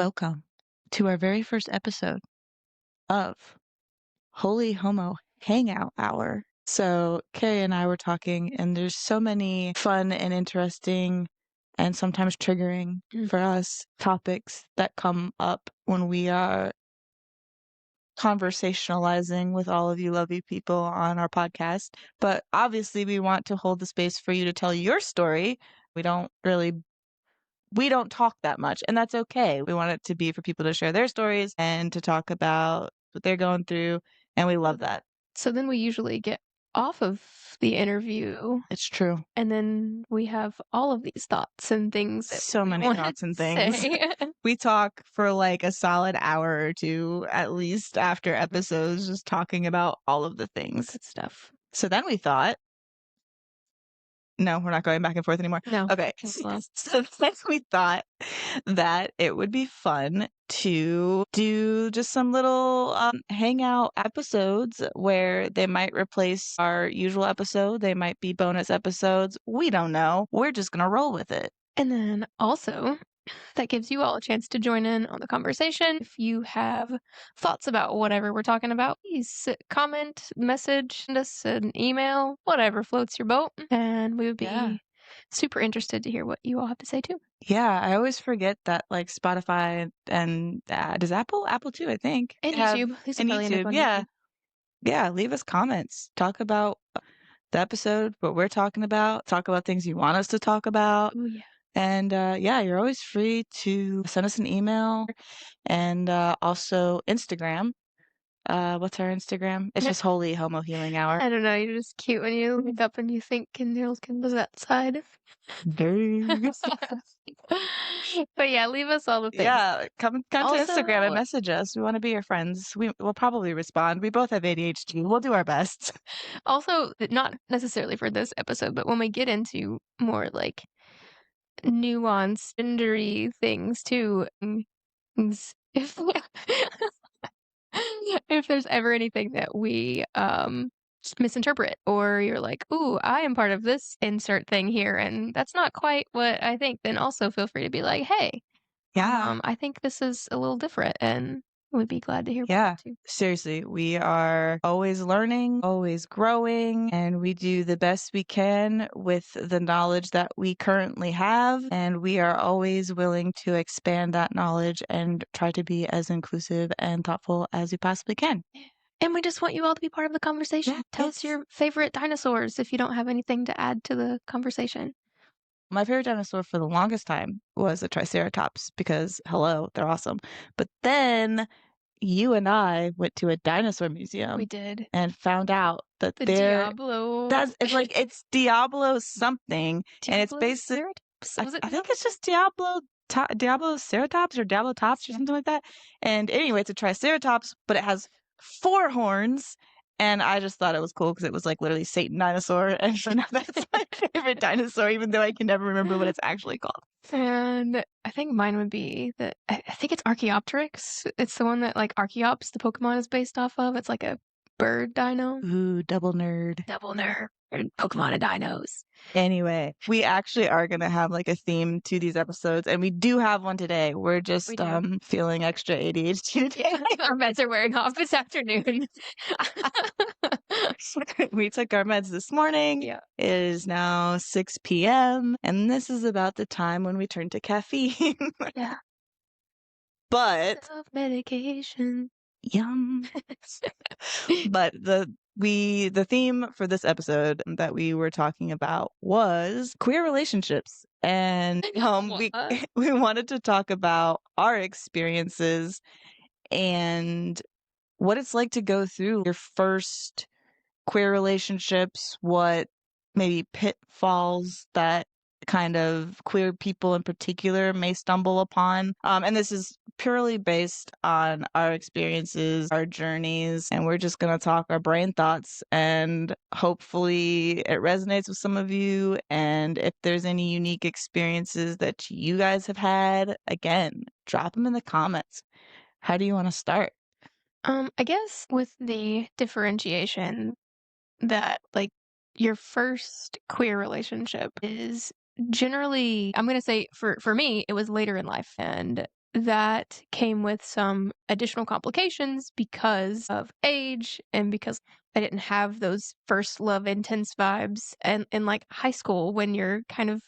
Welcome to our very first episode of Holy Homo Hangout Hour. So, Carrie and I were talking, and there's so many fun and interesting and sometimes triggering for us topics that come up when we are conversationalizing with all of you lovely people on our podcast. But obviously, we want to hold the space for you to tell your story. We don't really we don't talk that much, and that's okay. We want it to be for people to share their stories and to talk about what they're going through, and we love that. So then we usually get off of the interview, It's true. and then we have all of these thoughts and things that So we many wanna thoughts and things. say. We talk for like a solid hour or two, at least after episodes, just talking about all of the things. Good stuff. So then we thought, no, we're not going back and forth anymore. No. Okay. Well. So then we thought that it would be fun to do just some little hangout episodes where they might replace our usual episode. They might be bonus episodes. We don't know. We're just going to roll with it. And then also, that gives you all a chance to join in on the conversation. If you have thoughts about whatever we're talking about, please comment, message, send us an email, whatever floats your boat. And we would be super interested to hear what you all have to say too. Yeah, I always forget that like Spotify and does Apple too, I think. And have- YouTube. These are and probably end up YouTube. on Yeah. YouTube. Yeah, leave us comments. Talk about the episode, what we're talking about. Talk about things you want us to talk about. Oh, yeah. And yeah, you're always free to send us an email and also Instagram. What's our Instagram? It's just Holy Homo Healing Hour. I don't know. You're just cute when you look up and you think Kindle's outside. But yeah, leave us all the things. Yeah, come to Instagram and Also- message us. We want to be your friends. We'll probably respond. We both have ADHD. We'll do our best. Also, not necessarily for this episode, but when we get into more like nuanced, gendery things too, if if there's ever anything that we misinterpret, or you're like, "Ooh, I am part of this insert thing here, and that's not quite what I think," then also feel free to be like, "Hey, Yeah. I think this is a little different," and we'd be glad to hear Yeah. too. Seriously, we are always learning, always growing, and we do the best we can with the knowledge that we currently have. And we are always willing to expand that knowledge and try to be as inclusive and thoughtful as we possibly can. And we just want you all to be part of the conversation. Yeah, Tell us your favorite dinosaurs if you don't have anything to add to the conversation. My favorite dinosaur for the longest time was a Triceratops because, hello, they're awesome. But then you and I went to a dinosaur museum We did. and found out that The they're Diablo. it's Diablo something, and it's basically Ceratops? I think it's just Diablo Ceratops or Diablo Tops or something like that. And anyway, it's a Triceratops, but it has 4 horns. And I just thought it was cool because it was like literally Satan dinosaur. And so now that's my favorite dinosaur, even though I can never remember what it's actually called. And I think mine would be I think it's Archaeopteryx. It's the one that like Archeops, the Pokemon, is based off of. It's like a bird dino. Ooh, double nerd. Double nerd. Pokemon and dinos. Anyway, we actually are going to have like a theme to these episodes, and we do have one today. We're just feeling extra ADHD today. Our meds are wearing off this afternoon. We took our meds this morning. Yeah. It is now 6 p.m., and this is about the time when we turn to caffeine. Yeah. But Self-medication. yum. But the theme for this episode that we were talking about was queer relationships. And we wanted to talk about our experiences and what it's like to go through your first queer relationships, what maybe pitfalls that kind of queer people in particular may stumble upon. And this is purely based on our experiences, our journeys, and we're just going to talk our brain thoughts, and hopefully it resonates with some of you. And if there's any unique experiences that you guys have had, again, drop them in the comments. How do you want to start? I guess with the differentiation that like your first queer relationship is generally, I'm going to say for me, it was later in life, and that came with some additional complications because of age and because I didn't have those first love intense vibes and in like high school when you're kind of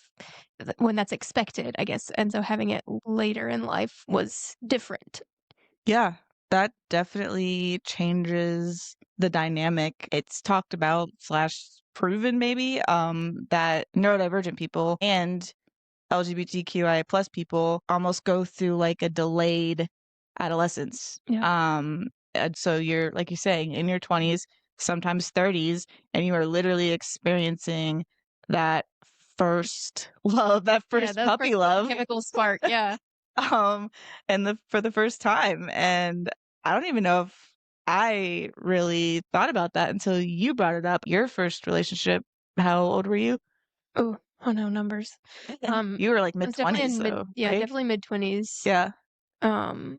when that's expected, I guess. And so having it later in life was different. Yeah, that definitely changes the dynamic. It's talked about slash proven maybe that neurodivergent people and LGBTQIA plus people almost go through like a delayed adolescence. Yeah. And so you're like you're saying in your 20s, sometimes 30s, and you are literally experiencing that first love, that Yeah, first that puppy first like love, chemical spark. Yeah. and for the first time. And I don't even know if I really thought about that until you brought it up. Your first relationship, how old were you? Oh no, numbers. You were like I mid was definitely 20s, in so right? definitely mid-20s. Yeah. Um,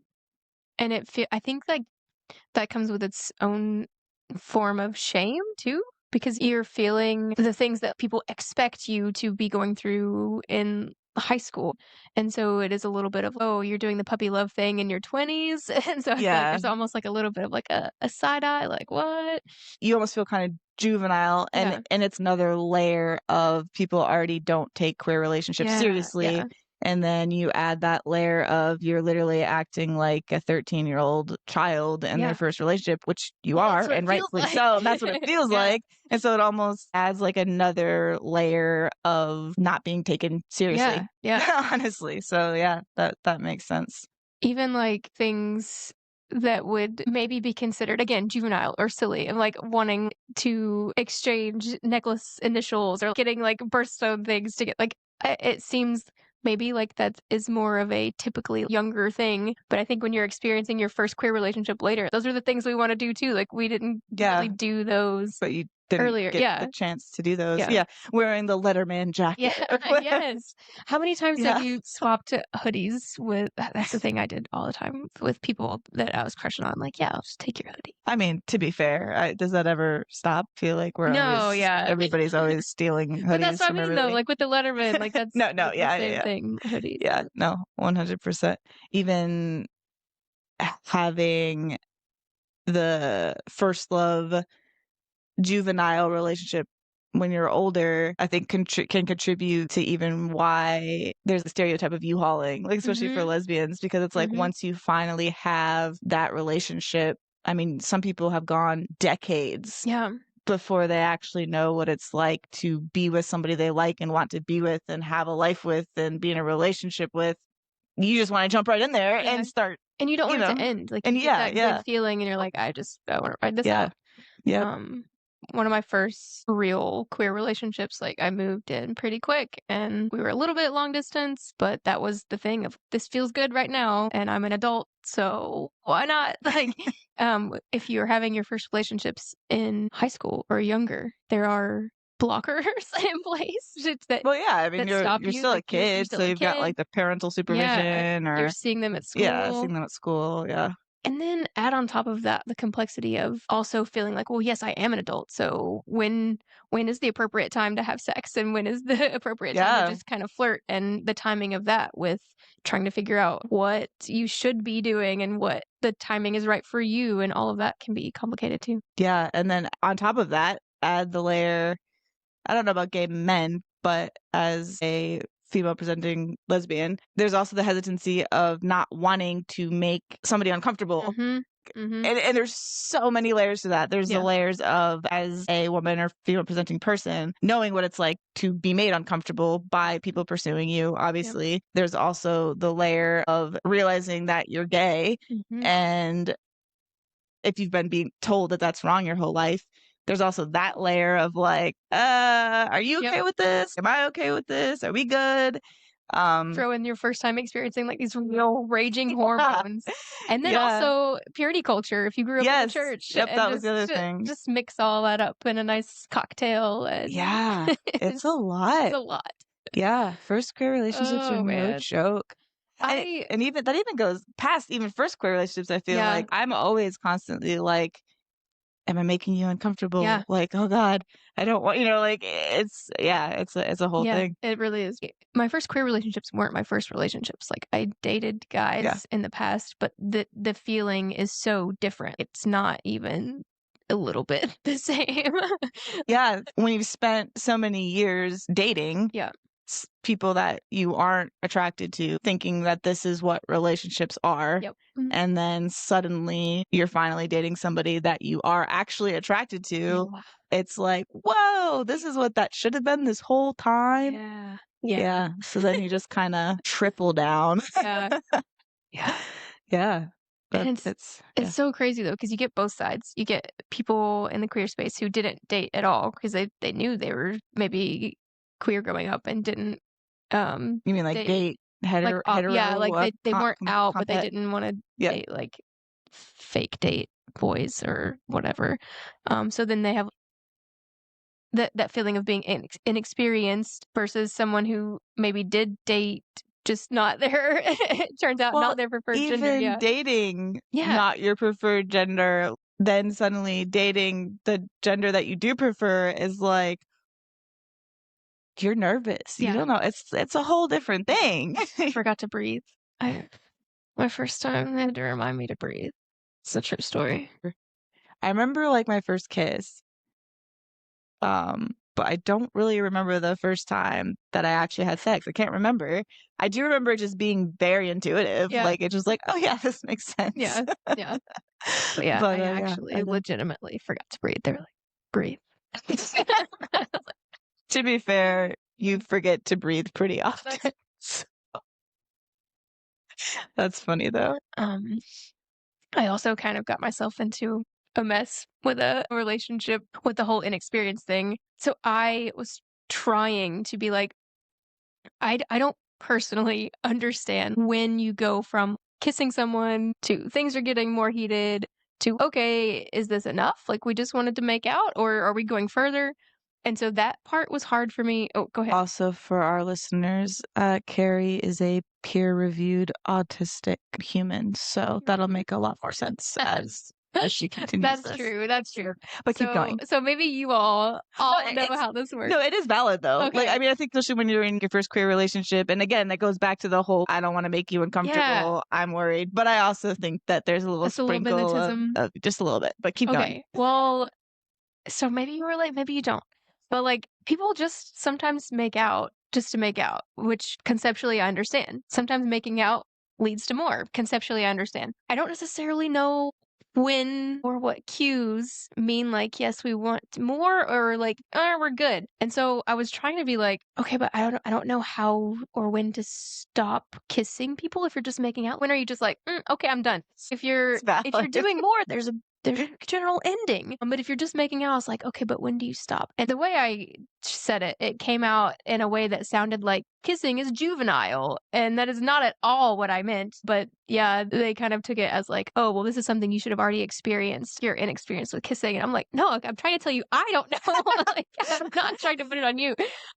and I think like that comes with its own form of shame too, because you're feeling the things that people expect you to be going through in high school. And so it is a little bit of, oh, you're doing the puppy love thing in your 20s. And so I feel like Yeah. there's almost like a little bit of like a side eye, like, what? You almost feel kind of juvenile, Yeah. and it's another layer of people already don't take queer relationships Yeah. seriously. Yeah. And then you add that layer of you're literally acting like a 13-year-old child in their Yeah. first relationship, which you Well, that's are, what it and feels rightfully like. so. And that's what it feels Yeah. like. And so it almost adds like another layer of not being taken Yeah. seriously, Yeah. honestly. So yeah, that makes sense. Even, like, things that would maybe be considered, again, juvenile or silly, and, like, wanting to exchange necklace initials or getting, like, birthstone things to get like, it seems maybe like that is more of a typically younger thing, but I think when you're experiencing your first queer relationship later, those are the things we wanna do too, like, we didn't really Yeah. do those But you didn't earlier. get the Yeah, chance to do those. yeah. Yeah, wearing the Letterman Yeah, jacket. yes. How many times have Yeah. you swapped hoodies with that's the thing I did all the time with people that I was crushing on, like, "Yeah, I'll just take your hoodie." I mean, to be fair, does that ever stop? Feel like No, yeah. everybody's always stealing But that's hoodies what I from mean, though, everybody? like, with the Letterman, like, that's No, no, the yeah, yeah, same yeah. thing, hoodies. Yeah, no, 100%. Even having the first love juvenile relationship when you're older, I think can contribute to even why there's a stereotype of U-hauling, like especially for Mhm, lesbians, because it's like mhm. once you finally have that relationship, I mean, some people have gone decades Yeah, before they actually know what it's like to be with somebody they like and want to be with and have a life with and be in a relationship with. You just want to jump right in there yeah. and start, And you don't you want it to know, end, like, and you get yeah, that good yeah, feeling and you're like, I wanna ride this yeah, out." yep, Um, one of my first real queer relationships, like I moved in pretty quick and we were a little bit long distance, but that was the thing of this feels good right now and I'm an adult, so why not? Like, if you're having your first relationships in high school or younger, there are blockers in place that well, yeah, I mean, stop you're you. still a Like you're kid, so still a you've got kid. like the parental Yeah. supervision You're or seeing them at yeah, school. seeing them at school, yeah. And then add on top of that the complexity of also feeling like, well, yes, I am an adult. So when is the appropriate time to have sex and when is the appropriate time to Yeah, just kind of flirt and the timing of that with trying to figure out what you should be doing and what the timing is right for you and all of that can be complicated too. yeah, and then on top of that, add the layer I don't know about gay men, but as a female presenting lesbian, there's also the hesitancy of not wanting to make somebody uncomfortable. Mhm. Mhm. And there's so many layers to that. There's the Yeah. layers of as a woman or female presenting person, knowing what it's like to be made uncomfortable by people pursuing you, Yep. obviously. There's also the layer of realizing that you're gay, Mhm. and if you've been being told that that's wrong your whole life, there's also that layer of like, are you Yep. okay with this? Am I okay with this? Are we good? Um, Throw in your first time experiencing, like, these real raging yeah, hormones. And then yeah, also purity culture, if you grew up in the yes, church, yep, and that was the other ju thing. just mix all that up in a nice cocktail, and Yeah, it's a it's lot. a lot. Yeah, first queer relationships are Oh, no man. joke. And I and even that even goes past even first queer relationships. I feel Yeah. like I'm always constantly like am I making you uncomfortable? Yeah. Like, oh God, I don't want, like it's a whole Yeah, thing. it really is. My first queer relationships weren't my first relationships. Like, I dated Yeah. guys in the past, but the feeling is so different. It's not even a little bit the same. Yeah. When you've spent so many years dating Yeah. people that you aren't attracted to, thinking that this is what relationships are. Yep. Mhm. And then suddenly you're finally dating somebody that you are actually attracted to. Yeah. It's like, whoa, this is what that should have been this whole time. Yeah. Yeah. So then you just kind of triple down. Yeah. Yeah. Yeah. But And it's so crazy though, because you get both sides. You get people in the queer space who didn't date at all because they knew they were maybe queer growing up and didn't You mean like date. date Like, hetero yeah, like, they weren't out, but they compet? didn't wanna Yeah. date, like, fake date boys or whatever. So then they have that feeling of being inexperienced versus someone who maybe did date, just not their it turns out Well, not their preferred gender, even yeah. dating Yeah, not your preferred gender, then suddenly dating the gender that you do prefer is like, you're nervous. You yeah. don't know. It's a whole different thing. I forgot to breathe. I my first time, they had to remind me to breathe. It's a true story. I remember like my first kiss. But I don't really remember the first time that I actually had sex. I can't remember. I do remember just being very intuitive. Yeah. Like it's just like, oh yeah, this makes sense. Yeah, yeah. But yeah, But I yeah, actually legitimately forgot to breathe. They were like, "Breathe." to be fair, you forget to breathe pretty often. That's So, that's funny though. um, I also kind of got myself into a mess with a relationship with the whole inexperience thing. So I was trying to be like, I don't personally understand when you go from kissing someone to things are getting more heated to, okay, is this enough? Like, we just wanted to make out, or are we going further? And so that part was hard for me. Oh, go ahead. Also, for our listeners, Carrie is a peer-reviewed autistic human, so that'll make a lot more sense as she continues That's this. true. That's true. But keep going. So maybe you all know how this works. No, it is valid though. Like, Okay. I mean, I think especially when you're in your first queer relationship, and again, that goes back to the whole I don't want to make you uncomfortable. Yeah. I'm worried, but I also think that there's a little That's a little sprinkle benitism. of just a little bit. But keep going. Okay. Well, so maybe you relate, maybe you don't. But like people just sometimes make out just to make out, which conceptually I understand. Sometimes making out leads to more. Conceptually I understand. I don't necessarily know when or what cues mean like yes we want more or like oh we're good. And so I was trying to be like okay but I don't know how or when to stop kissing people if you're just making out. When are you just like okay I'm done. If you're doing more there's a general ending. But if you're just making out, it's like, okay, but when do you stop? And the way I said it, it came out in a way that sounded like kissing is juvenile. And that is not at all what I meant. But yeah, they kind of took it as like, oh, well, this is something you should have already experienced. You're inexperienced with kissing. And I'm like, no, I'm trying to tell you, I don't know. Like, I'm not trying to put it on you.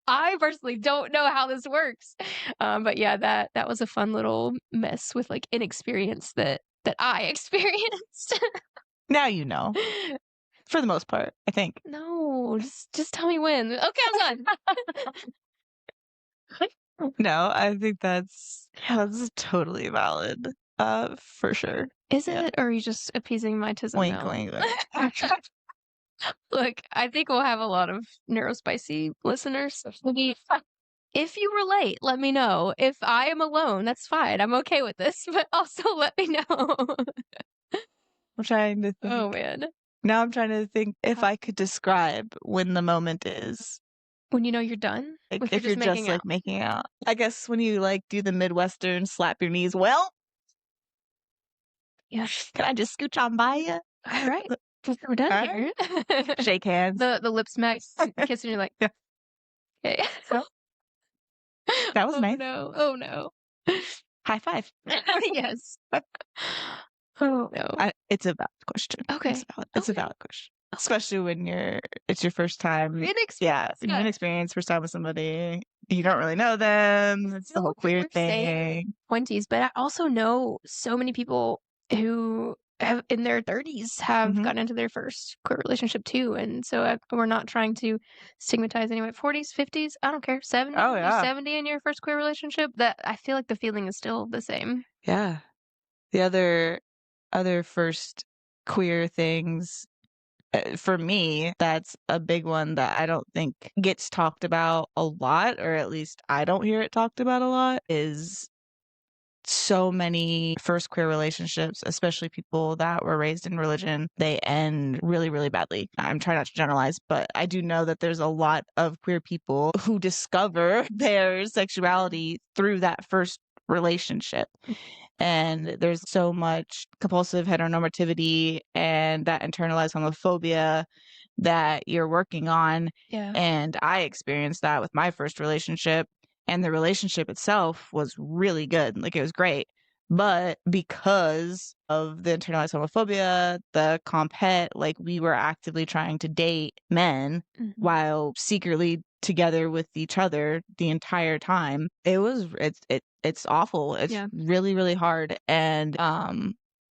I personally don't know how this works. But yeah, that was a fun little mess with like inexperience that I experienced. Now you know. For the most part, I think. No, just tell me when. Okay, I'm done. No, I think that's totally valid. For sure. Is Yeah. it, or are you just appeasing my tism Wink, now? wink, Look, I think we'll have a lot of neurospicy listeners. Maybe if you relate, let me know. If I am alone, that's fine. I'm okay with this, but also let me know. I'm trying to think. Oh man. Now I'm trying to think if I could describe when the moment is. When you know you're done? Like, if you're just like making out. I guess when you like do the Midwestern slap your knees, well, yeah. Can I just scooch on by you? All right. We're done here. Shake hands. The lip smack kiss and you're like, yeah. Okay. That was nice. No. Oh no. High five. Yes. Oh no. It's a valid question. Okay. It's a valid question. Especially when it's your first time. Inexperienced, first time with somebody. You don't really know them. It's the whole queer thing. 20s, but I also know so many people who in their 30s have Mhm. gotten into their first queer relationship too, and so, we're not trying to stigmatize anyone. 40s, 50s, I don't care. 70, Oh, you're yeah. 70 in your first queer relationship, that I feel like the feeling is still the same. Yeah. The other first queer things, for me, that's a big one that I don't think gets talked about a lot, or at least I don't hear it talked about a lot, is so many first queer relationships, especially people that were raised in religion, they end really, really badly. I'm trying not to generalize, but I do know that there's a lot of queer people who discover their sexuality through that first relationship. And there's so much compulsive heteronormativity and that internalized homophobia that you're working on. Yeah. And I experienced that with my first relationship, and the relationship itself was really good. Like, it was great. But because of the internalized homophobia, the compet, like, we were actively trying to date men Mhm. while secretly together with each other the entire time. It's awful. It's Yeah. really, really hard. And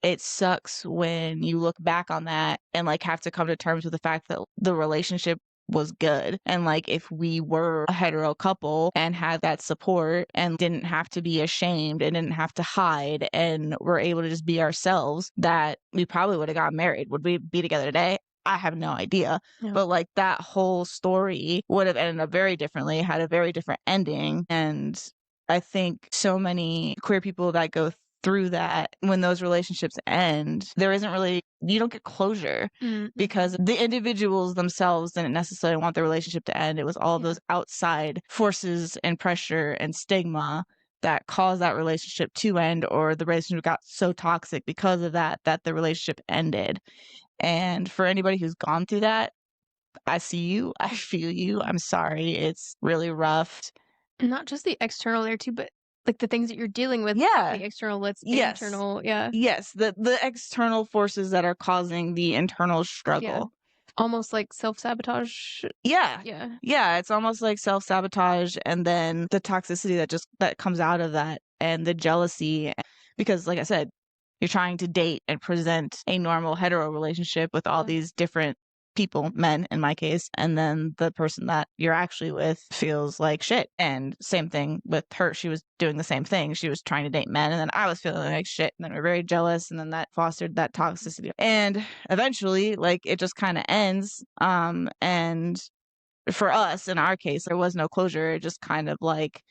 it sucks when you look back on that and like have to come to terms with the fact that the relationship was good. And like, if we were a hetero couple and had that support and didn't have to be ashamed and didn't have to hide and were able to just be ourselves, that we probably would have got married. Would we be together today? I have no idea. Yeah. But like, that whole story would have ended up very differently, had a very different ending. And I think so many queer people that go through that, when those relationships end, there isn't really, you don't get closure Mm-hmm. because the individuals themselves didn't necessarily want the relationship to end. It was all of Yeah. those outside forces and pressure and stigma that caused that relationship to end, or the relationship got so toxic because of that, that the relationship ended. And for anybody who's gone through that, I see you, I feel you. I'm sorry. It's really rough. Not just the external there too, but, like, the things that you're dealing with, not Yeah. the external, it's Yes. internal, yeah. Yes. The external forces that are causing the internal Yeah. struggle. Almost like self-sabotage. Yeah. Yeah. Yeah, it's almost like self-sabotage, and then the toxicity that comes out of that, and the jealousy, because like I said, you're trying to date and present a normal hetero relationship with all Yeah. these different people, men in my case, and then the person that you're actually with feels like shit. And same thing with her. She was doing the same thing. She was trying to date men, and then I was feeling like shit, and then we're very jealous, and then that fostered that toxicity. And eventually, like, it just kind of ends. And for us, in our case, there was no closure. It just kind of like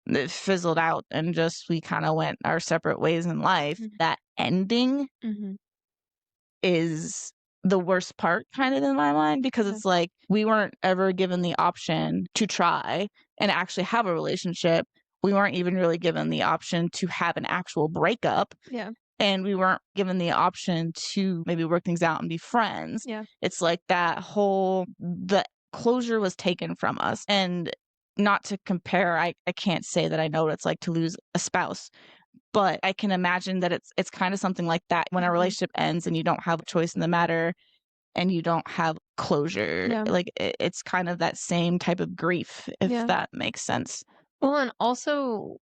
it fizzled out, and just we kind of went our separate ways in life. Mhm. That ending Mhm. is the worst part, kind of, in my mind, because Yeah. it's like we weren't ever given the option to try and actually have a relationship. We weren't even really given the option to have an actual breakup, Yeah. and we weren't given the option to maybe work things out and be friends. Yeah. It's like the closure was taken from us. And not to compare, I can't say that I know what it's like to lose a spouse, but I can imagine that it's kind of something like that when a Mhm. relationship ends and you don't have a choice in the matter and you don't have closure. Yeah. Like, it's kind of that same type of grief, if Yeah. that makes sense. Well, and also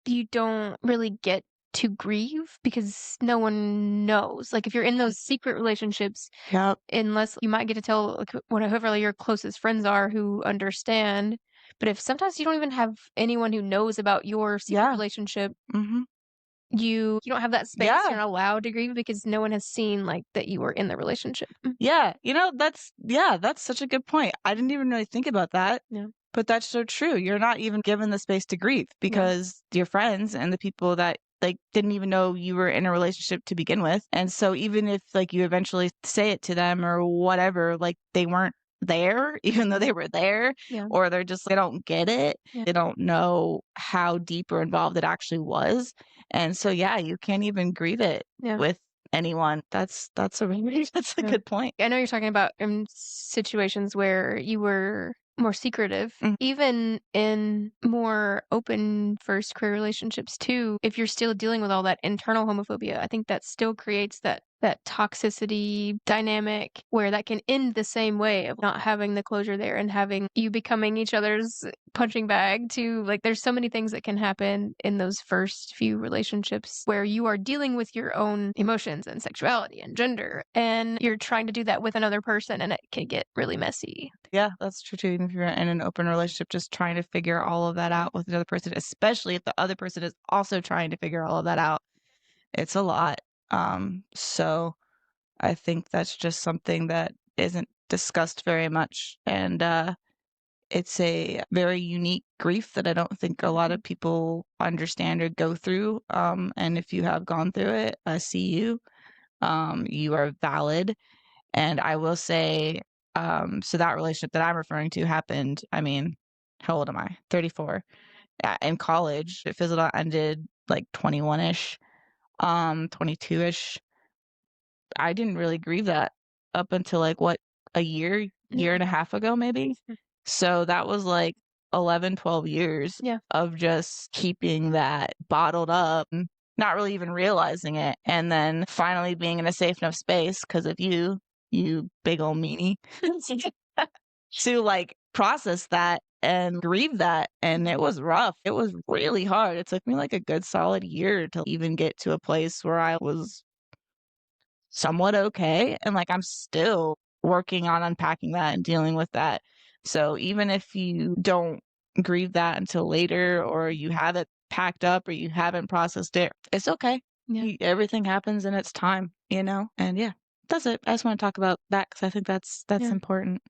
you don't really get to grieve because no one knows. Like, if you're in those secret relationships, Yep. unless you might get to tell, like, whoever your closest friends are who understand, but if sometimes you don't even have anyone who knows about your secret Yeah. relationship, Hmm. you don't have that space, Yeah. you're not allowed to grieve because no one has seen, like, that you were in the relationship. Yeah, that's such a good point. I didn't even really think about that, Yeah. but that's so true. You're not even given the space to grieve Yeah. because your friends and the people that like didn't even know you were in a relationship to begin with. And so even if like you eventually say it to them or whatever, like they weren't there, even though they were there, Yeah. or they're just, they don't get it. Yeah. They don't know how deep or involved it actually was. And so yeah, you can't even grieve it Yeah. with anyone. That's a really that's a Yeah. good point. I know you're talking about in situations where you were more secretive. Mm. Even in more open first career relationships too, if you're still dealing with all that internal homophobia, I think that still creates that that toxicity dynamic where that can end the same way of not having the closure there and having you becoming each other's punching bag to like there's so many things that can happen in those first few relationships where you are dealing with your own emotions and sexuality and gender and you're trying to do that with another person and it can get really messy. Yeah, that's true too. Even if you're in an open relationship, just trying to figure all of that out with another person, especially if the other person is also trying to figure all of that out, it's a lot. So I think that's just something that isn't discussed very much. And it's a very unique grief that I don't think a lot of people understand or go through. And if you have gone through it, I see you. You are valid. And I will say, so that relationship that I'm referring to happened, I mean, how old am I? 34. In college. It fizzled out, ended like 21-ish, 22-ish. I didn't really grieve that up until like what, a year and a half ago, maybe. So that was like 11, 12 years Yeah. of just keeping that bottled up, not really even realizing it. And then finally being in a safe enough space because of you big old meanie, to like process that and grieve that. And it was rough. It was really hard. It took me like a good solid year to even get to a place where I was somewhat okay. And like I'm still working on unpacking that and dealing with that. So even if you don't grieve that until later or you have it packed up or you haven't processed it, it's okay. Yeah. Everything happens in its time, you know? And yeah, that's it. I just want to talk about that because I think that's Yeah. important.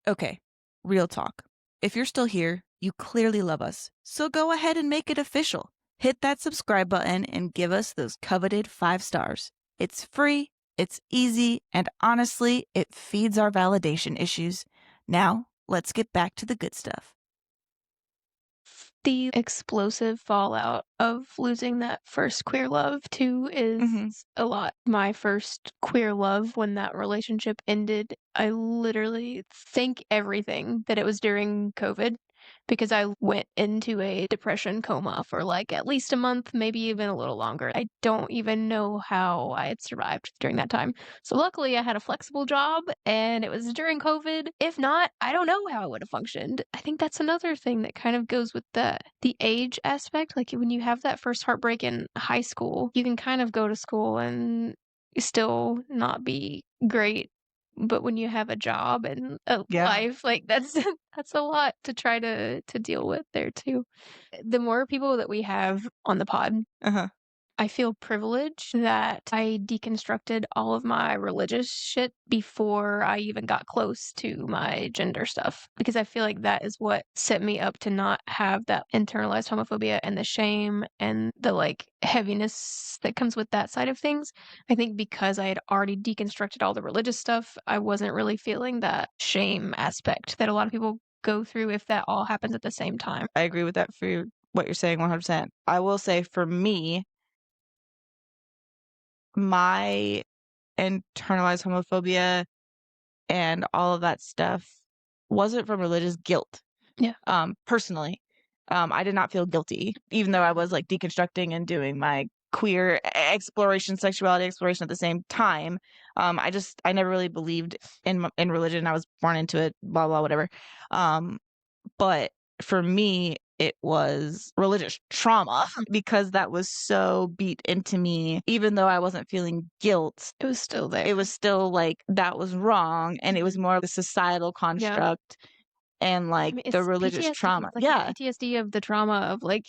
Okay, real talk. If you're still here, you clearly love us. So go ahead and make it official. Hit that subscribe button and give us those coveted 5 stars. It's free, it's easy, and honestly, it feeds our validation issues. Now, let's get back to the good stuff. The explosive fallout of losing that first queer love too is a lot. My first queer love when that relationship ended, I literally think everything that it was during COVID because I went into a depression coma for like at least a month, maybe even a little longer. I don't even know how I had survived during that time. So luckily I had a flexible job and it was during COVID. If not, I don't know how I would have functioned. I think that's another thing that kind of goes with the age aspect. Like when you have that first heartbreak in high school, you can kind of go to school and still not be great. But when you have a job and a life, like that's that's a lot to try to deal with there too. The more people that we have on the pod, I feel privileged that I deconstructed all of my religious shit before I even got close to my gender stuff. Because I feel like that is what set me up to not have that internalized homophobia and the shame and the like heaviness that comes with that side of things. I think because I had already deconstructed all the religious stuff, I wasn't really feeling that shame aspect that a lot of people go through if that all happens at the same time. I agree with that for what you're saying 100%. I will say for me, my internalized homophobia and all of that stuff wasn't from religious guilt. Yeah. Personally, I did not feel guilty, even though I was like deconstructing and doing my queer exploration, sexuality exploration at the same time. I never really believed in religion. I was born into it, blah blah whatever. But for me, it was religious trauma because that was so beat into me. Even though I wasn't feeling guilt, it was still there. It was still like that was wrong, and it was more of a societal construct and like the religious PTSD. trauma. It's like the PTSD of the trauma of like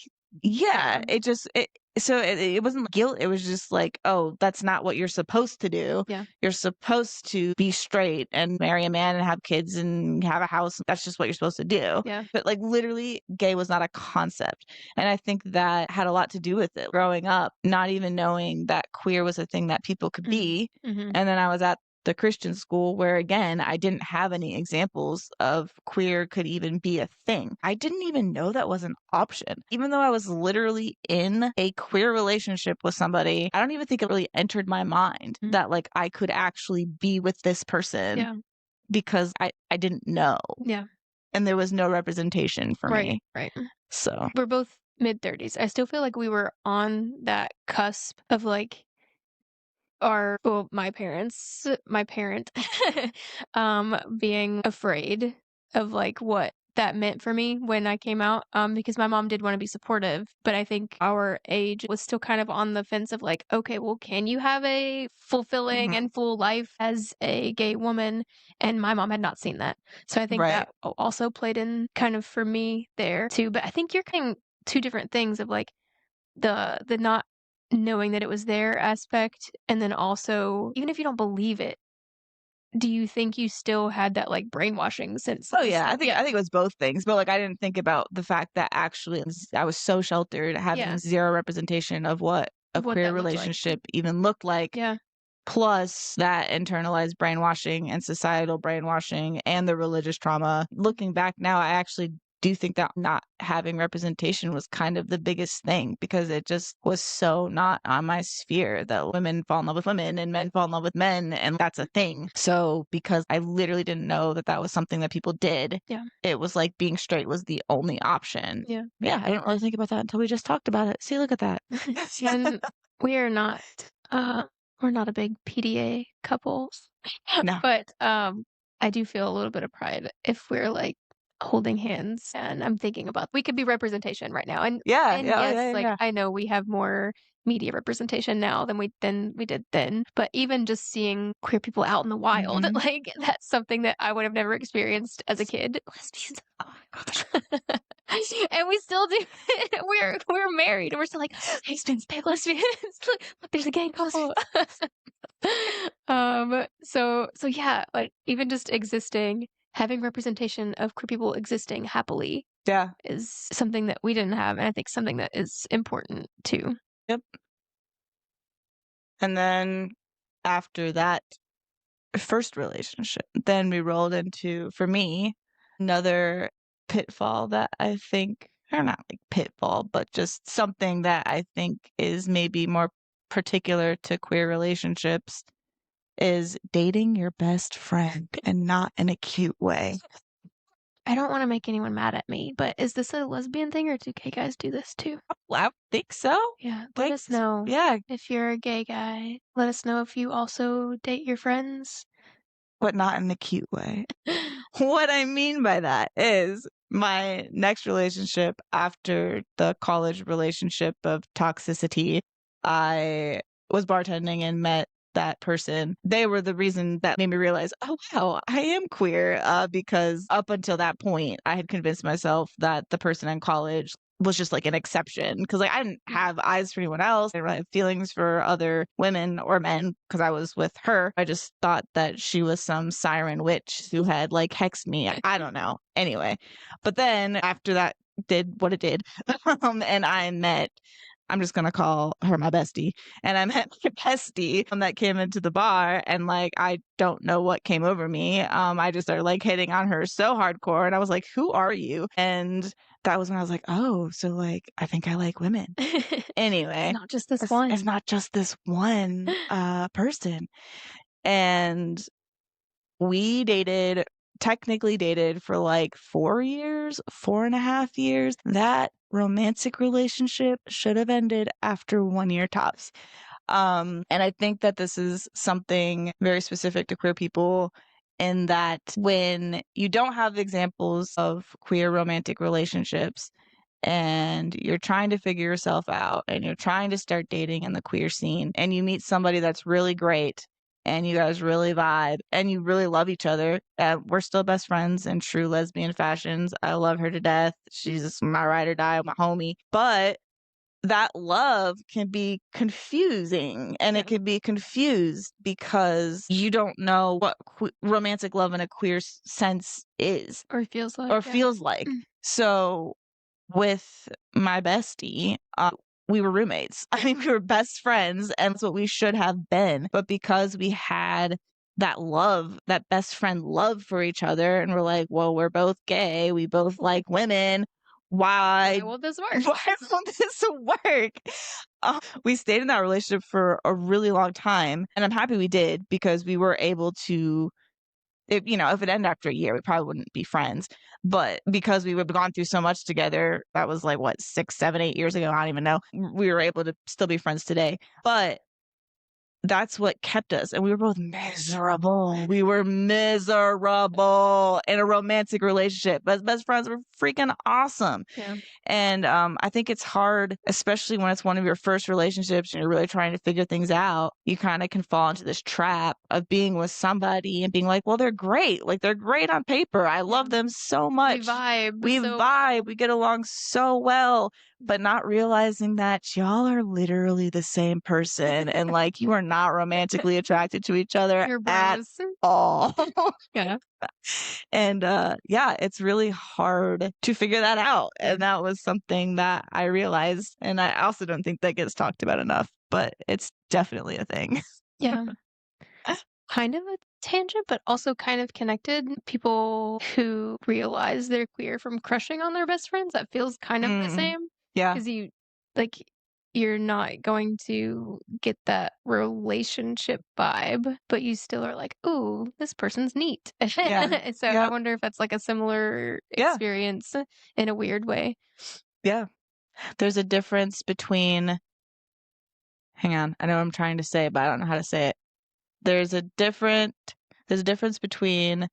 it wasn't guilt. It was just like, oh, that's not what you're supposed to do. Yeah. You're supposed to be straight and marry a man and have kids and have a house. That's just what you're supposed to do. Yeah. But like literally gay was not a concept. And I think that had a lot to do with it. Growing up, not even knowing that queer was a thing that people could be. And then I was at the Christian school where, again, I didn't have any examples of queer could even be a thing. I didn't even know that was an option. Even though I was literally in a queer relationship with somebody, I don't even think it really entered my mind that like I could actually be with this person because I didn't know. Yeah. And there was no representation for me. Right. So we're both mid-30s. I still feel like we were on that cusp of like my parent, being afraid of, like, what that meant for me when I came out, because my mom did wanna be supportive, but I think our age was still kind of on the fence of, like, "Okay, well, can you have a fulfilling Mhm. and full life as a gay woman?" And my mom had not seen that. So I think Right. that also played in kind of for me there too, but I think you're kind 2 different things of, like, the not knowing that it was their aspect, and then also, even if you don't believe it, do you think you still had that, like, brainwashing sense Oh, of yeah, just I like think I think it was both things, but, like, I didn't think about the fact that actually I was so sheltered, having yeah, 0 representation of what a what queer that looked like. relationship even looked like, Yeah. plus that internalized brainwashing and societal brainwashing and the religious trauma. Looking back now, I actually do think that not having representation was kind of the biggest thing because it just was so not on my sphere that women fall in love with women and men fall in love with men, and that's a thing. So, because I literally didn't know that that was something that people did, Yeah. it was like being straight was the only option. Yeah. Yeah, I didn't really think about that until we just talked about it. See, look at that. And we are not, uh we're not a big PDA couples, No. but, I do feel a little bit of pride if we're, like, holding hands, and I'm thinking about we could be representation right now, Yeah, and yeah, oh, yes, yeah, yeah, like, yeah. I know we have more media representation now than we did then, but even just seeing queer people out in the wild, Mhm. like, that's something that I would have never experienced as a kid. Lesbians. Oh my gosh. And we still do it. We're married, and we're still like, "Lesbians, big lesbians. Look, there's a gay couple." So yeah, like, even just existing, having representation of queer people existing happily Yeah. is something that we didn't have, and I think something that is important too. Yep. And then after that first relationship, then we rolled into, for me, another pitfall that I think, or not like pitfall, but just something that I think is maybe more particular to queer relationships is dating your best friend and not in a cute way. I don't wanna make anyone mad at me, but is this a lesbian thing, or do gay guys do this too? Well, I think so. Yeah, let Like, us know yeah, if you're a gay guy. Let us know if you also date your friends. but not in a cute way. What I mean by that is my next relationship after the college relationship of toxicity, I was bartending and met that person. They were the reason that made me realize, oh, wow, I am queer. Because up until that point, I had convinced myself that the person in college was just like an exception because like I didn't have eyes for anyone else. I didn't really have feelings for other women or men because I was with her. I just thought that she was some siren witch who had like hexed me. I don't know. Anyway, but then after that did what it did, and I met. I'm just gonna call her my bestie, and I met my bestie that came into the bar, and like I don't know what came over me. I just started like hitting on her so hardcore, and I was like, "Who are you?" And that was when I was like, "Oh, so, like, I think I like women." It's Anyway, not just this it's one. not just this one, person, and we dated technically dated for, like, 4 years, 4.5 years. That romantic relationship should have ended after 1 year tops. And I think that this is something very specific to queer people in that when you don't have examples of queer romantic relationships and you're trying to figure yourself out and you're trying to start dating in the queer scene and you meet somebody that's really great and you guys really vibe and you really love each other. We're still best friends in true lesbian fashions. I love her to death. She's my ride or die, my homie. But that love can be confusing and Yeah, it can be confused because you don't know what romantic love in a queer sense is or feels like, or yeah. feels like. Mm. So with my bestie, we were roommates. I mean, we were best friends, and that's what we should have been. But because we had that love, that best friend love for each other, and we're like, well, we're both gay, we both like women. Why Why? won't this work? Why won't this work? We stayed in that relationship for a really long time, and I'm happy we did because we were able to if it ended after a year, we probably wouldn't be friends. But because we had gone through so much together, that was like what, 6, 7, 8 years ago. I don't even know. We were able to still be friends today. But that's what kept us, and we were both miserable. We were miserable in a romantic relationship, but as best friends, were freaking awesome. Yeah. And I think it's hard, especially when it's one of your first relationships and you're really trying to figure things out. You kind of can fall into this trap of being with somebody and being like, well, they're great. Like, they're great on paper. I love them so We much. vibe. We so vibe. We get along so well, but not realizing that y'all are literally the same person and like you are not romantically attracted to each other You're at bros. all. Yeah. And yeah, it's really hard to figure that out. And that was something that I realized. And I also don't think that gets talked about enough, but it's definitely a thing. Yeah. Kind of a tangent, but also kind of connected. People who realize they're queer from crushing on their best friends, that feels kind of the Mm, same. yeah. Because like, you're not going to get that relationship vibe, but you still are like, ooh, this person's neat. Yeah. So I Yep. wonder if that's like a similar Yeah. experience in a weird way. Yeah. There's a difference between, hang on, I know what I'm trying to say, but I don't know how to say it. There's a difference between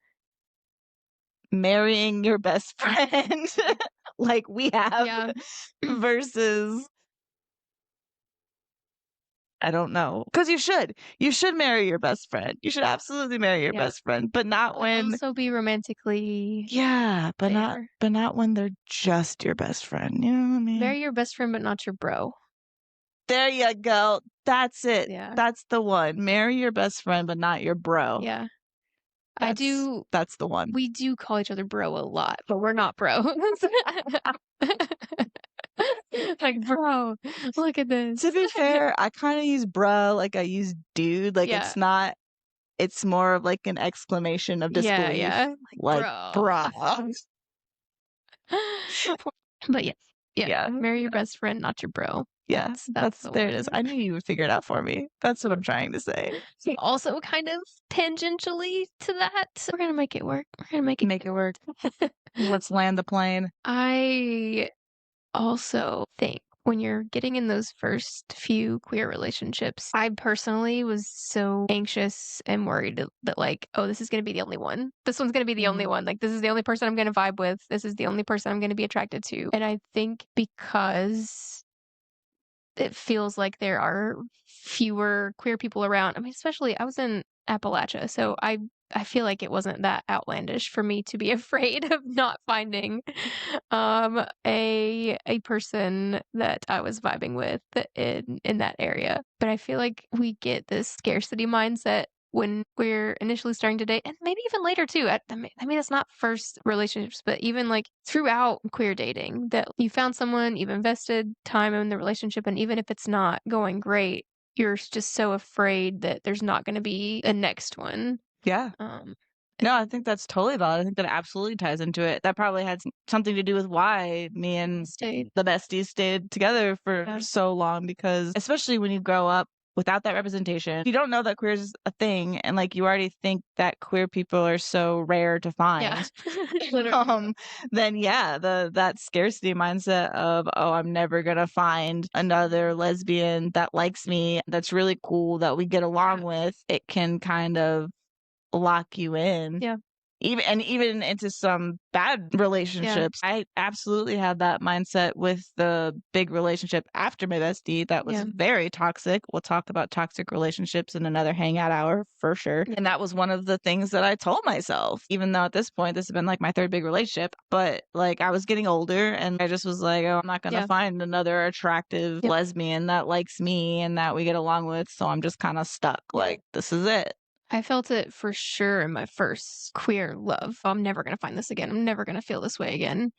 marrying your best friend like we have Yeah. versus I don't know. Because you should marry your best friend. You should absolutely marry your Yeah. best friend, but not But when also be romantically yeah, there. but not when they're just your best friend. You know what I mean? Marry your best friend, but not your bro. There you go. That's it. Yeah. That's the one. Marry your best friend, but not your bro. Yeah. That's that's the one. We do call each other bro a lot, but we're not bros. Like, bro, look at this. To be fair, I kind of use bro like I use dude. Like Yeah. it's more of like an exclamation of Yeah, disbelief. yeah. Like, Bro. bruh. But yes. Yeah. Yeah. Marry your best friend, not your bro. Yeah. That's the There it one. is. I knew you would figure it out for me. That's what I'm trying to say. Also kind of tangentially to that. We're gonna make it work. We're gonna make it Make it work. Let's land the plane. I also think when you're getting in those first few queer relationships, I personally was so anxious and worried that, like, oh, this is going to be the only one. This one's going to be the only one. Like, this is the only person I'm going to vibe with. This is the only person I'm going to be attracted to. And I think because it feels like there are fewer queer people around. I mean, especially I was in Appalachia, so I feel like it wasn't that outlandish for me to be afraid of not finding a person that I was vibing with in that area. But I feel like we get this scarcity mindset when we're initially starting to date, and maybe even later too. I mean, it's not first relationships, but even like throughout queer dating, that you found someone, you've invested time in the relationship, and even if it's not going great, you're just so afraid that there's not going to be a next one. Yeah. Um, No, I think that's totally valid. I think that absolutely ties into it. That probably had something to do with why me and Stayed. the besties stayed together for Yeah. so long because especially when you grow up without that representation, you don't know that queer is a thing and like you already think that queer people are so rare to Yeah. find. Then yeah, that scarcity mindset of, oh, I'm never gonna find another lesbian that likes me, that's really cool, that we get along with, it can kind of lock you in. Yeah. Even into some bad relationships. I absolutely had that mindset with the big relationship after my bestie that was very toxic. We'll talk about toxic relationships in another hangout hour for sure. And that was one of the things that I told myself, even though at this point this has been like my third big relationship, but like I was getting older and I just was like, oh, I'm not gonna find another attractive lesbian that likes me and that we get along with, so I'm just kind of stuck. Like, this is it. I felt it for sure in my first queer love. I'm never going to find this again. I'm never going to feel this way again.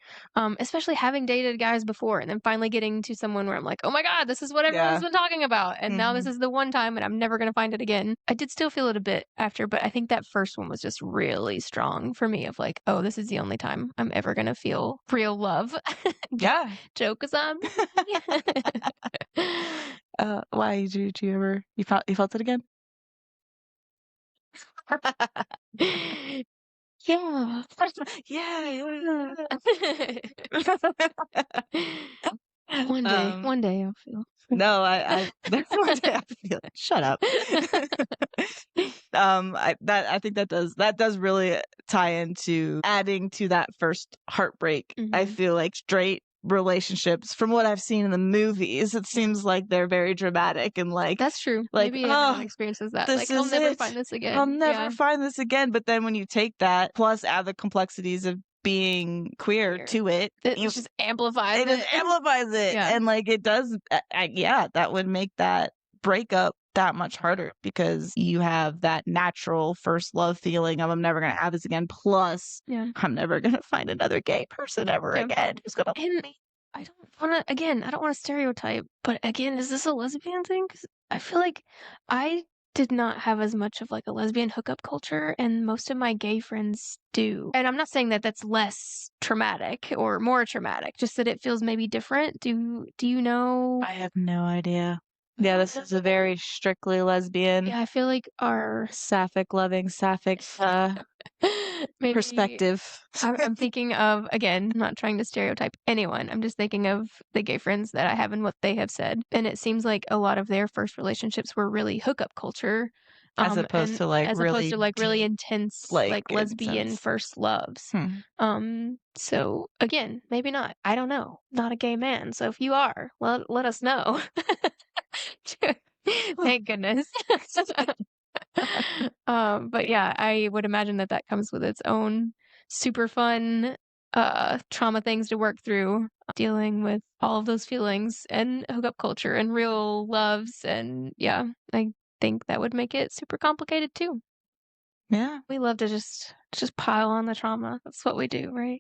Especially having dated guys before and then finally getting to someone where I'm like, oh my God, this is what everyone's been talking about. And now this is the one time and I'm never going to find it again. I did still feel it a bit after, but I think that first one was just really strong for me of like, oh, this is the only time I'm ever going to feel real love. Yeah. Joke is on. Why did you ever, you felt it again? Yeah. Yeah. Um, One day I'll feel. no, I there's one day I feel it. Shut up. I think that does really tie into adding to that first heartbreak. I Mhm. feel like straight relationships, from what I've seen in the movies, it seems like they're very dramatic and That's true. like, Maybe everyone oh, experiences that. this Like, I'll is never it. find this I'll again. never Yeah. find this again. But then when you take that plus add the complexities of being queer Weird. to it, It just amplifies it just it. amplifies it. Yeah. And like it does, yeah, that would make that breakup that much harder because you have that natural first love feeling of I'm never going to have this again. Plus, Yeah. I'm never going to find another gay person ever Yeah. again who's going to And love me. I don't wanna stereotype, but again, is this a lesbian thing? 'Cause I feel like I did not have as much of, like, a lesbian hookup culture, and most of my gay friends do. And I'm not saying that that's less traumatic or more traumatic, just that it feels maybe different. Do you know? I have no idea. Yeah, this is a very strictly lesbian, Yeah, I feel like our sapphic loving, sapphic maybe perspective. I'm thinking of, again, I'm not trying to stereotype anyone. I'm just thinking of the gay friends that I have and what they have said. And it seems like a lot of their first relationships were really hookup culture, As opposed and to like as opposed really to like really deep, intense, like like lesbian intense. first loves. Hmm. So again, maybe not. I don't know. Not a gay man. So if you are, let us know. Thank goodness. But yeah, I would imagine that that comes with its own super fun, trauma things to work through, dealing with all of those feelings and hookup culture and real loves. And yeah, I think that would make it super complicated too. Yeah. We love to just pile on the trauma. That's what we do, right?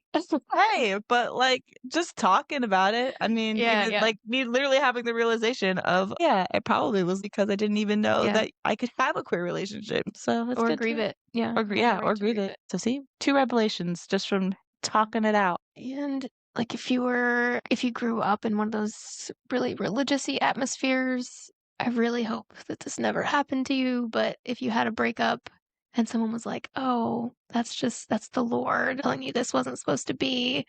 Hey, but like just talking about it, I mean, Yeah, even yeah, like me literally having the realization of, yeah, it probably was because I didn't even know yeah. that I could have a queer relationship. So it's Or good grieve to, it. Yeah, or have the yeah, right or to grieve grieve it. it. So see, two revelations just from talking it out. And like if you grew up in one of those really religious-y atmospheres, I really hope that this never happened to you, but if you had a breakup and someone was like, "Oh, that's the Lord telling you this wasn't supposed to be.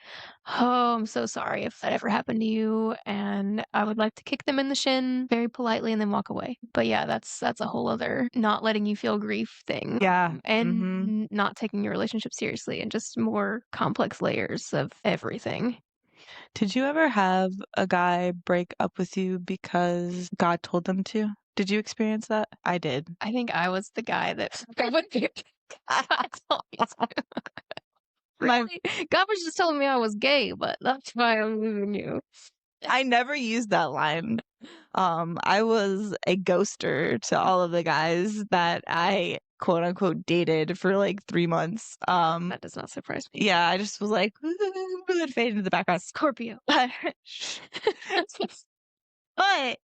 Oh, I'm so sorry if that ever happened to you." And I would like to kick them in the shin very politely and then walk away. But yeah, that's a whole other not letting you feel grief thing, Yeah. and Mm-hmm. not taking your relationship seriously and just more complex layers of everything. Did you ever have a guy break up with you because God told them to? Did you experience that? I did. I think I was the guy that God would be God told me to. My Really? God was just telling me I was gay, but that's why I'm leaving you. I never used that line. I was a ghoster to all of the guys that I quote unquote dated for like 3 months. That does not surprise me. Yeah, I just was like and fade into the background. Scorpio. But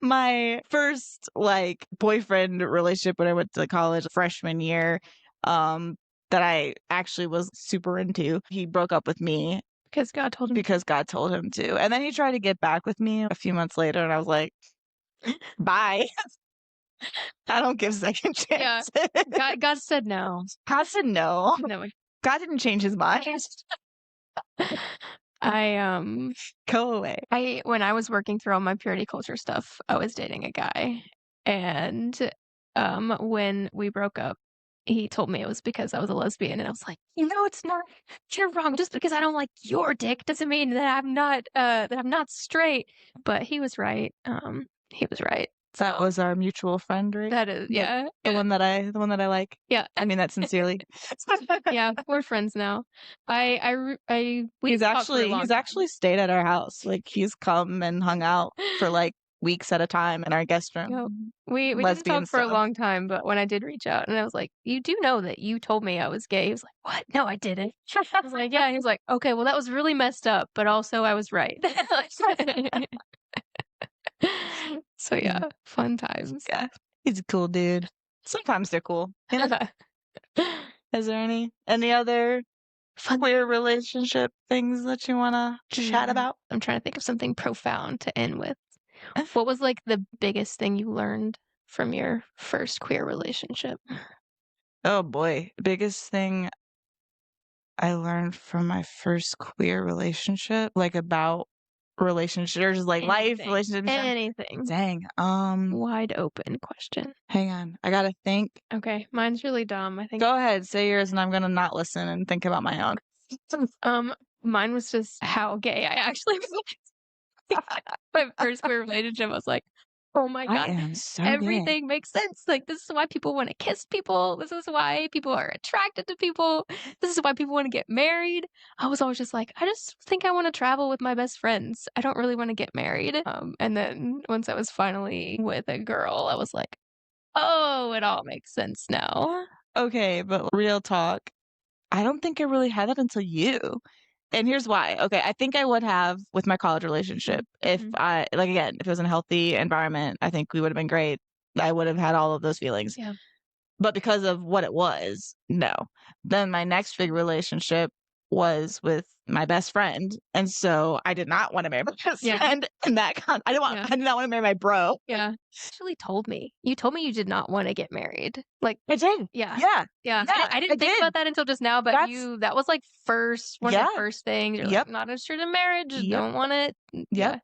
my first like boyfriend relationship when I went to college freshman year, that I actually was super into, he broke up with me Because God told him. because God told him to. And then he tried to get back with me a few months later and I was like, bye. I don't give second Yeah. chances. God said no. God said no. No. God didn't change his mind. I Go away. when I was working through all my purity culture stuff, I was dating a guy, and when we broke up, he told me it was because I was a lesbian, and I was like, it's not. You're wrong. Just because I don't like your dick doesn't mean that I'm not straight. But he was right. He was right. That was our mutual friend, right? That is, yeah, The one that I like. yeah, I mean that sincerely. yeah. We're friends now. We He's didn't talk for a long he's time. actually stayed at our house. Like he's come and hung out for like weeks at a time in our guest room. Yep. We didn't Lesbian talk for a stuff. long time, but when I did reach out and I was like, "You do know that you told me I was gay." He was like, "What? No, I didn't." I was like, "Yeah." He was like, "Okay, well that was really messed up, but also I was right." So yeah, fun times. Yeah. He's a cool dude. Sometimes they're cool. You know? Is there any other Fun. queer relationship things that you wanna chat about? I'm trying to think of something profound to end with. What was like the biggest thing you learned from your first queer relationship? Oh boy. Biggest thing I learned from my first queer relationship, like about relationship or just like life, relationship? Anything. Dang. Wide open question. Hang on. I gotta think. Okay, mine's really dumb. I think. Go ahead, say yours, and I'm gonna not listen and think about my own. Mine was just how gay I actually was. My first queer relationship, I was like, oh my I God, am so gay. everything makes sense. Like, this is why people want to kiss people. This is why people are attracted to people. This is why people want to get married. I was always just like, I just think I want to travel with my best friends. I don't really want to get married. And then once I was finally with a girl, I was like, oh, it all makes sense now. Okay, but real talk, I don't think I really had that until you. And here's why. Okay, I think I would have with my college relationship. If I, like, again, if it was in a healthy environment, I think we would have been great. I would have had all of those feelings. Yeah. But because of what it was, no. Then my next big relationship was with my best friend. And so I did not want to marry my best friend. And I did not want to marry my bro. Yeah. You actually told me. You told me you did not want to get married. Like, I did. Yeah. Yeah. I didn't think about that until just now, but that was like one of the first things. You're like, not interested in marriage, don't want it. Yeah.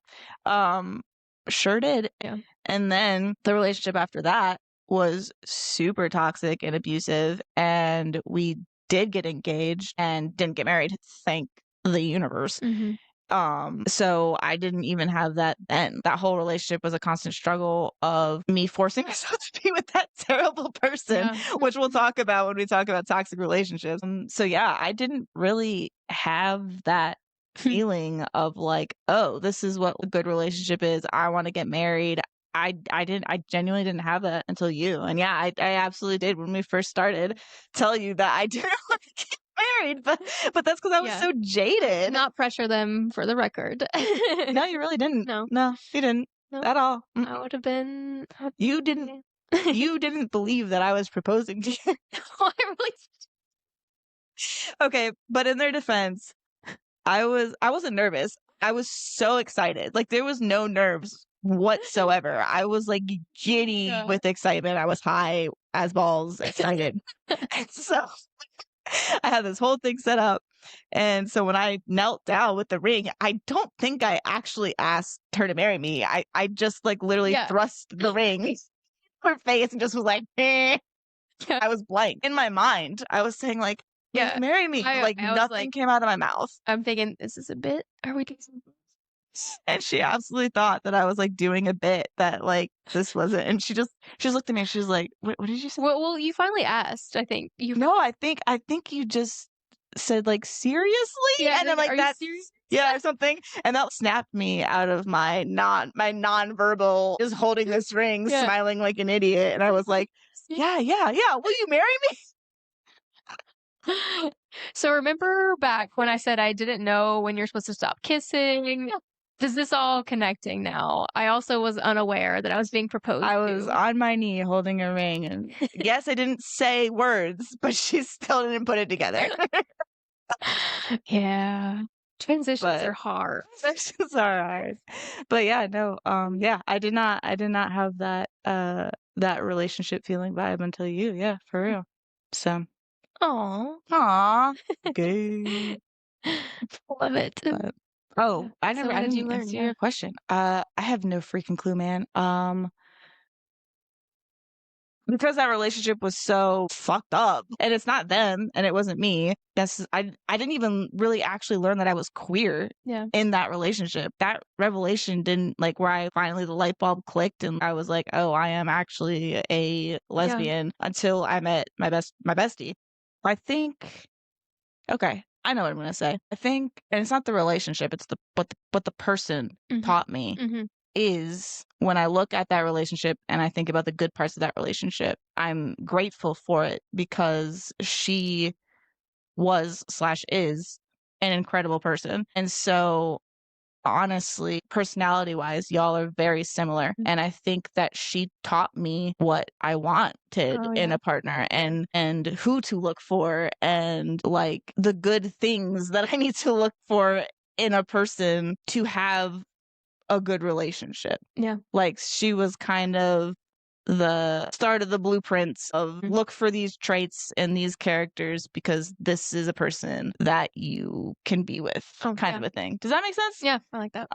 Sure did. Yeah. And then the relationship after that was super toxic and abusive, and we did get engaged and didn't get married, thank the universe. So I didn't even have that then. That whole relationship was a constant struggle of me forcing myself to be with that terrible person, which we'll talk about when we talk about toxic relationships. So yeah, I didn't really have that feeling of like, oh, this is what a good relationship is. I want to get married. I genuinely didn't have that until you. And yeah, I absolutely did when we first started tell you that I didn't want to get married, but that's because I was so jaded. Not pressure them, for the record. No, you really didn't. No, you didn't at all. I would have been. You didn't. You didn't believe that I was proposing to you. I really. Okay, but in their defense, I wasn't nervous. I was so excited. Like, there was no nerves whatsoever. I was like giddy with excitement. I was high as balls, excited. And so I had this whole thing set up. And so when I knelt down with the ring, I don't think I actually asked her to marry me. I just like literally thrust the ring in her face and just was like, eh. I was blank. In my mind, I was saying like, marry me. Like nothing came out of my mouth. I'm thinking, is this a bit? Are we doing something? And she absolutely thought that I was like doing a bit that like this wasn't. And she just looked at me and she was like, what did you say? Well, you finally asked, I think. No, I think you just said like, seriously? Yeah, and I'm like, that's serious? Yeah, or something. And that snapped me out of my non-verbal, just holding this ring, smiling like an idiot. And I was like, yeah. Will you marry me? So remember back when I said I didn't know when you're supposed to stop kissing? Is this all connecting now? I also was unaware that I was being proposed I was on my knee holding a ring. And yes, I didn't say words, but she still didn't put it together. Yeah. Transitions are hard. Transitions are hard. But yeah, no, I did not have that that relationship feeling vibe until you. Yeah, for real. So Aw. Gay. Love it. But, I didn't answer your question. I have no freaking clue, man. Because that relationship was so fucked up, and it's not them, and it wasn't me. I didn't even really actually learn that I was queer in that relationship. That revelation didn't like where I finally the light bulb clicked, and I was like, oh, I am actually a lesbian until I met my bestie. I think. Okay, I know what I'm gonna say. I think, and it's not the relationship; it's what the person taught me. Is when I look at that relationship and I think about the good parts of that relationship, I'm grateful for it because she was/is an incredible person. And so honestly, personality wise, y'all are very similar. And I think that she taught me what I wanted in a partner and who to look for and like the good things that I need to look for in a person to have a good relationship. Yeah. Like she was kind of the start of the blueprints of look for these traits in these characters because this is a person that you can be with, kind of a thing. Does that make sense? Yeah, I like that.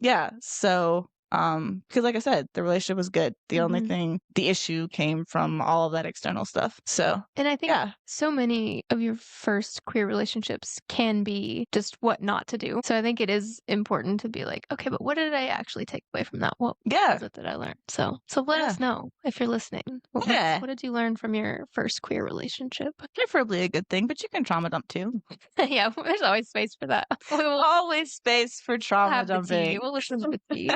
Yeah. So, because like I said, the relationship was good. The only thing, the issue came from all of that external stuff. So, and I think yeah. so many of your first queer relationships can be just what not to do. So I think it is important to be like, okay, but what did I actually take away from that? What was it that I learned? So let us know if you're listening. What did you learn from your first queer relationship? Preferably a good thing, but you can trauma dump too. Yeah, there's always space for that. Always space for trauma dumping. We'll listen to the tea.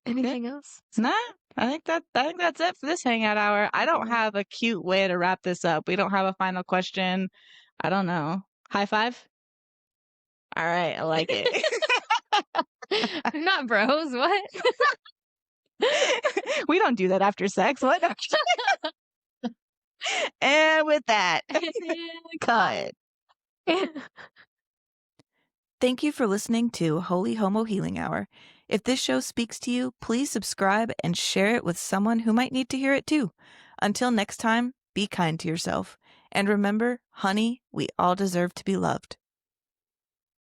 Anything else? Nah, I think that's it for this hangout hour. I don't have a cute way to wrap this up. We don't have a final question. I don't know. High five? All right, I like it. Not bros, what? We don't do that after sex. What? And with that, cut. Thank you for listening to Holy Homo Healing Hour. If this show speaks to you, please subscribe and share it with someone who might need to hear it too. Until next time, be kind to yourself. And remember, honey, we all deserve to be loved.